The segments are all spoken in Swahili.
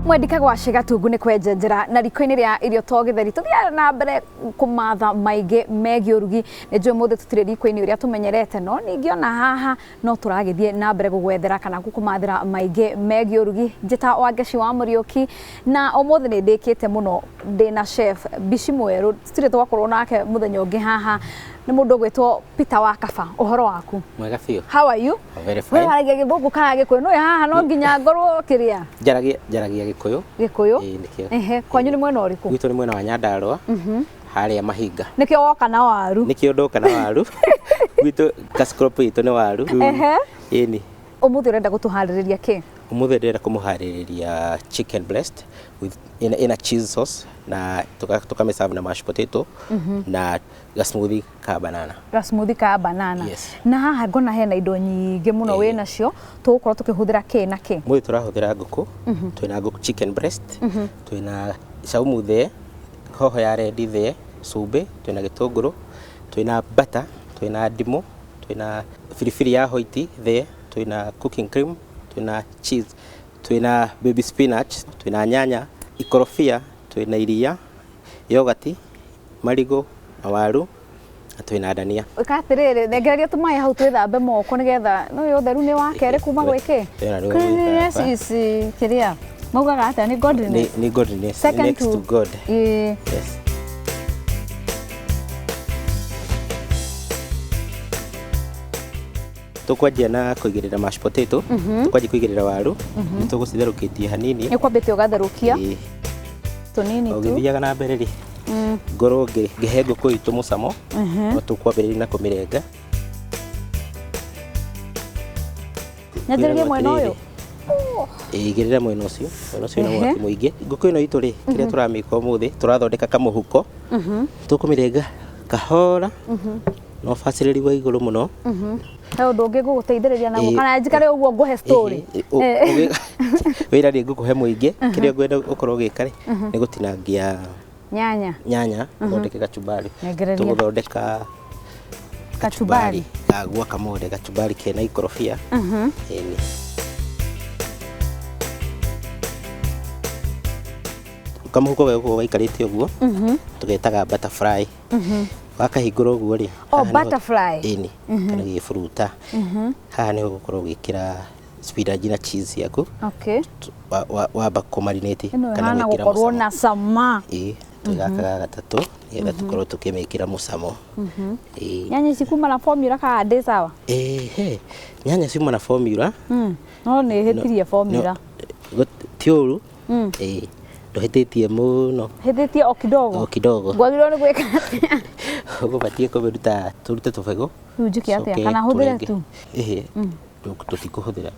Mwendika gwaci gatungu ni kwenjenjera na riko-ini ria irio to githeri tuthia na mbere kumatha maingi megie urugi ni njui muthe tutire riko-ini uria tumenyerete no ningi ona haha no turagithie na mbere gugwethera kana gukumathira maingi megie urugi njita Wangeci wa Muriuki na omothe ni ndikite muno ndina chef Bishi Mweru tutire twakorwo nake muthenya ungi haha ni mundu gwitwo Peter Wakaba uhoro waku mwega fiu how are you very fine waragia githungu kana gikuyu no haha no nginya ngorwo kiria njaragia gikuyu nikio kwanyu ni mwena uriku gwitu ni mwena wa Nyandarua haria Mahinga nikio woka na waru nikio ndoka na waru gwitu kascrop itu ni waru ini umuthi urenda gutuhaririria ki umuthi ndenda kumuhaririria chicken breast with in a cheese sauce na tukameserve na mashed potato na smoothie ka banana yes. Na haha ngona hena indo nyingi muno we nacio tugukorwo tukihuthira ki na ki muthi turahuthira nguku twina nguku chicken breast twina saumu the hoho ya red the sube twina gitunguru twina butter twina ndimu twina firifiri ya white the twina cooking cream twina cheese twina baby spinach twina nyanya ikorofia twina iria yogurt marigo waru twina dania ukatirire nengereria tumai hau twithambe moko nigetha no yo theru ni wakere kuma gwiki yes kiria maugaga ata ni godliness ni godliness next to God yes tukwanjia na kuigirira mashed potato tukwanjia kuigirira waru nitugucitherukitie hanini ni kwambite ugatherukia tunini tu ugithiaga na mbere ri ngoro ngihe nguku itu mucamo no tukwambiriria na kumirenga nyathiririe mwena uyu igirira mwena ucio na mwaki muingi nguku ino itu ri kiria turamika umuthi turathondeka kamuhuko tukumirenga kahora no facility wa iguru muno he undu ungi guguteithiriria na kana njikare uguo nguhe story wira ri ngukuhe muingi kiria ngwenda ukorwo gikare ni gutinangia nyanya thondeke kachumbari tuguthondeka kachumbari kagwa kamode kachumbari kena ikorofia ini kamuhuko gako gaikarite uguo tugetaga butterfly wakahingura uguo ri butterfly ini kana gifuruta haha ni ugukorwo gikira spinach na cheese yaku wamba kumarinate kana gukorwo na sama tugakaga gatatu nigetha tukorwo tukimikira mucamo nyanya cikuma na formula ka ndi sawa nyanya ciuma na formula no ni hitirie formula tiuru nduhititie muno hititie o kidogo gwagirwo ni gwika ugubatie kubiruta turute tubego njiki atia kana huthire tu tutikuhuthira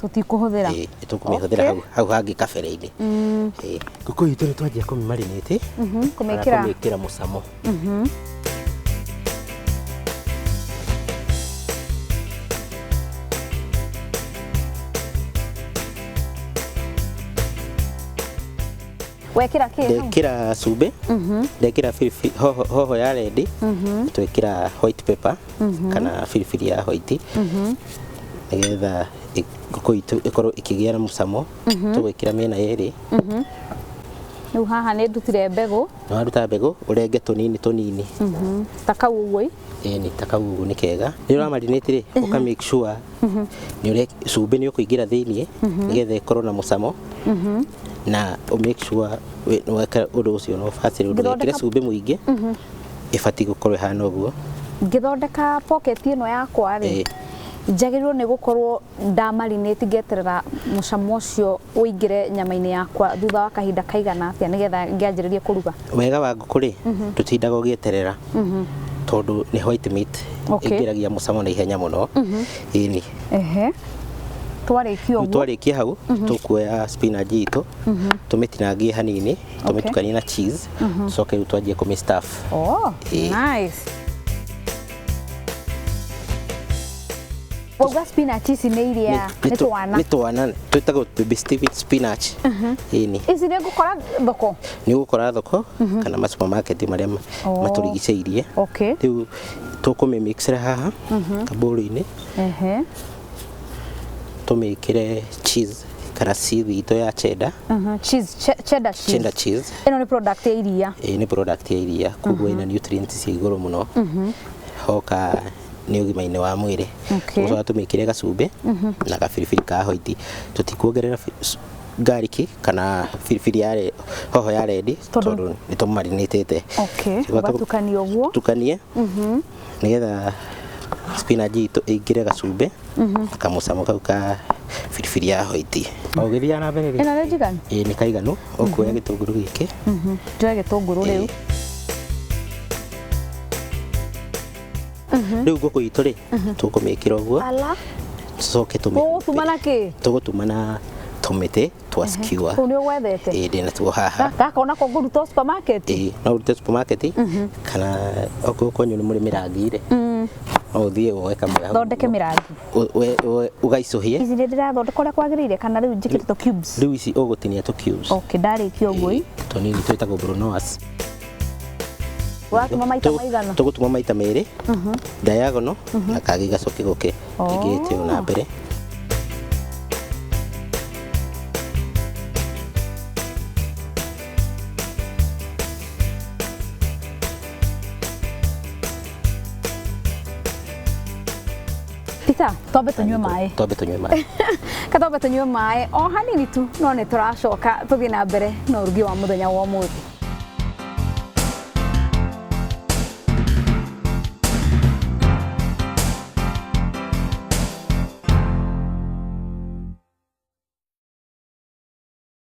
tukumihũthĩra hau hangi kabere-ini nguku itu ni twanjia kumimarinate kumikira mucamo wekira ki ndekira sube ndekira hoho ya red twekira white pepper kana firifiri ya white nigetha nguku itu ikorwo ikigia na mucamo tugwikira miena yeri riu haha ni ndutire mbegu waruta mbegu urenge tunini takau uguo ni takau uguo ni kega ni uramarinate ri uka make sure ni ure cumbi ni ukuingira thiini nigetha ikorwo na mucamo na make sure weka undu ucio no facile undu wekire cumbi muingi ifati gukorwo hana uguo ngithondeka pocket ino yakwa ri njagirwo ni gukorwo ndamarinate ngeterera mucamo ucio uingire nyama-ini yakwa thutha wa kahinda kaigana atia nigetha ngianjiririe kuruga wega wa nguku ri tutindaga ugieterera tondu ni white meat ingiragia mucamo na ihenya muno ini twarikia hau tukuoya spinach itu tumitinangie hanini tumitukanie na cheese tucoke riu twanjie kumistuff nice wauga spinach ici ni iria ni twana twitagwo baby spinach ini ici ni ngukora thoko ni ngukora thoko kana ma supermarket maria maturigiceirie riu tukumimixira haha kaburu-ini tumikire cheese kana cheese ito ya cheddar. Cheese, cheddar cheese. Cheddar cheese. Ino ni product ya iria. Ni product ya iria, koguo ina nutrients cia iguru muno. Hoka ni ũgima-inĩ wa mwĩrĩ. Ũcoka tũmĩkĩre gacumbĩ na gabiribiri ka white. Tũtikuongerera garlic kana biribiri ya hoho ya red tondũ nĩ tũmarinĩtĩte. Ũgatukania ũguo. Tukanie. Nĩgetha spinach itũ ĩingĩre gacumbĩ kamũcamo kau ka biribiri ya white. O gĩthiaga na mbere rĩ. Ĩno nĩ njiganu? Nĩ kaiganu. Ũkuoya gĩtũngũrũ gĩkĩ. Njoya gĩtũngũrũ rĩu. Rĩu ngũkũ itũ rĩ tũkũmĩkĩra ũguo. Tucoke tũgũtuma na tũmĩtĩ twa skewer. Kũu nĩ ũgwethete? Ndĩ natuo haha. Gaka onako ngũruta supermarket? No ũrute supermarket kana okorwo kwanyu nĩ mũrĩ mĩrangi rĩ. No ũthiĩ woe kamwe hau. Thondeke mĩrangi. Ũgaicũhie. Ici nĩ ndĩrathondeka ũrĩa kwagĩrĩire kana rĩu njĩkĩre tũ cubes? Rĩu ici ũgũtinia tũ cubes. Ndarĩkia ũguo. Tũnini twĩtagwo brunoise. Watuma maita maigana? Tũgũtuma maita merĩ. Diagonal na kangĩ gacoke gũke. Ingĩte ũũ na mbere. Peter, twambe tunyue maĩ. Twambe tunyue maĩ. Twambe tunyue maĩ o hanini tu no nĩ tũracoka tũthiĩ na mbere na ũrugi wa mũthenya wa ũmũthĩ.